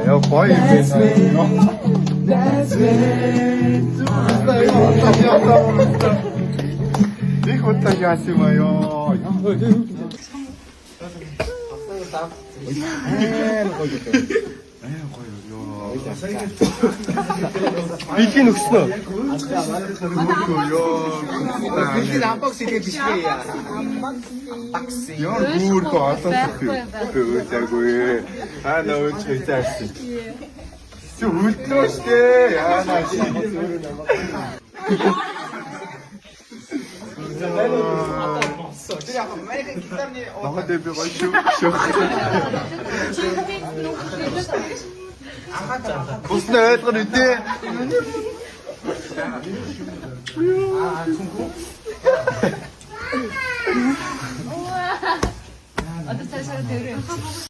Я бою их вот так ясима요. Биkin өгснө. Биkin unboxing display яа. Яа гүрхөө олонх өөдөөгүй. Нөө чийдэрсэн. Чи үлдөөштэй яана чи. Багад би гоё шүү. Бусна ойлгоно үдээ. 어떤 사람 들으